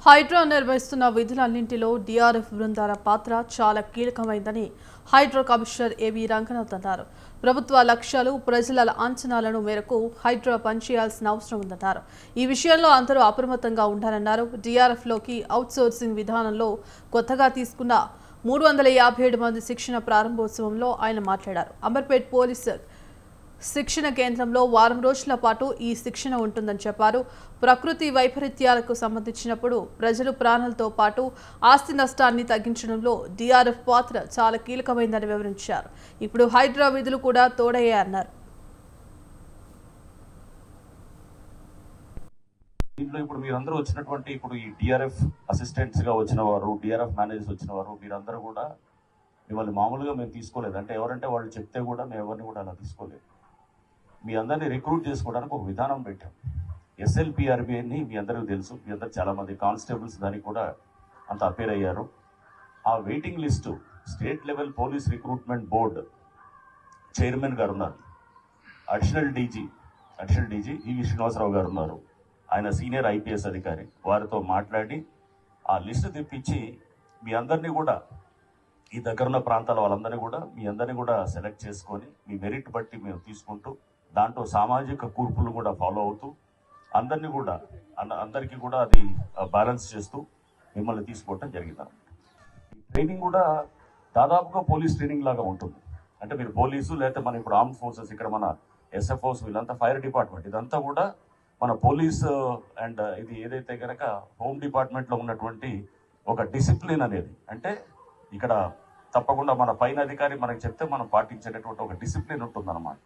హైడ్రా నిర్వహిస్తున్న విధులన్నింటిలో డీఆర్ఎఫ్ బృందాల పాత్ర చాలా కీలకమైందని హైడ్రా కమిషనర్ ఏవి రంగనాథ్ అన్నారు. ప్రభుత్వ లక్ష్యాలు, ప్రజల అంచనాలను మేరకు హైడ్రా పనిచేయాల్సిన అవసరం ఉందన్నారు. ఈ విషయంలో అందరూ అప్రమత్తంగా ఉండాలన్నారు. డీఆర్ఎఫ్లోకి అవుట్సోర్సింగ్ విధానంలో కొత్తగా తీసుకున్న 357 మంది శిక్షణ ప్రారంభోత్సవంలో ఆయన మాట్లాడారు. అమర్పేట్ పోలీసు శిక్షణ కేంద్రంలో వారం రోజుల పాటు ఈ శిక్షణ ఉంటుందని చెప్పారు. ప్రకృతి వైపరీత్యాలకు సంబంధించినప్పుడు ప్రజలు ప్రాణాలతో పాటు ఆస్తి నష్టాన్ని తగ్గించడంలో డీఆర్ఎఫ్ పాత్ర చాలా కీలకమైందని వివరించారు. ఇప్పుడు హైడ్రా విధులు కూడా తోడయ్యాయన్నారు. దీంట్లో ఇప్పుడు మీరందరూ వచ్చినటువంటి ఇప్పుడు ఈ డిఆర్ఎఫ్ అసిస్టెంట్స్ గా వచ్చిన వారు, డిఆర్ఎఫ్ మేనేజర్స్ వచ్చిన వారు, మీరందరూ కూడా మిమ్మల్ని మామూలుగా మేము తీసుకోలేదు. అంటే ఎవరంటే వాళ్ళు చెప్తే కూడా మేము ఎవరిని కూడా అలా తీసుకోలేదు. మీ అందరినీ రిక్రూట్ చేసుకోవడానికి ఒక విధానం పెట్టాం. ఎస్ఎల్పిఆర్బి అని మీ అందరికీ తెలుసు. మీ అందరు చాలా మంది కానిస్టేబుల్స్ దానికి కూడా అంత అపేర్ అయ్యారు. ఆ waiting list state level police recruitment board chairman గారు ఉన్నారు. అడిషనల్ డీజీ ఈవి శ్రీనివాసరావు గారు ఉన్నారు. ఆయన సీనియర్ ఐపీఎస్ అధికారి. వారితో మాట్లాడి ఆ లిస్టు తెప్పించి మీ అందరినీ కూడా ఈ దగ్గరున్న ప్రాంతాల వాళ్ళందరినీ కూడా మీ అందరినీ కూడా సెలెక్ట్ చేసుకొని మీ మెరిట్ బట్టి మేము తీసుకుంటూ దాంట్లో సామాజిక కూర్పులు కూడా ఫాలో అవుతూ అందరికీ కూడా అది బ్యాలెన్స్ చేస్తూ మిమ్మల్ని తీసుకోవటం జరిగింది. ట్రైనింగ్ కూడా దాదాపుగా పోలీస్ ట్రైనింగ్ లాగా ఉంటుంది. అంటే మీరు పోలీసు లేకపోతే మన ఇప్పుడు ఆర్మ్డ్ ఫోర్సెస్, ఇక్కడ మన ఎస్ఎఫ్ఓస్, వీళ్ళంతా ఫైర్ డిపార్ట్మెంట్, ఇదంతా కూడా మన పోలీస్ అండ్ ఇది ఏదైతే కనుక హోమ్ డిపార్ట్మెంట్లో ఉన్నటువంటి ఒక డిసిప్లిన్ అనేది, అంటే ఇక్కడ తప్పకుండా మన పైన అధికారి మనకి చెప్తే మనం పాటించేటటువంటి ఒక డిసిప్లిన్ ఉంటుందన్నమాట.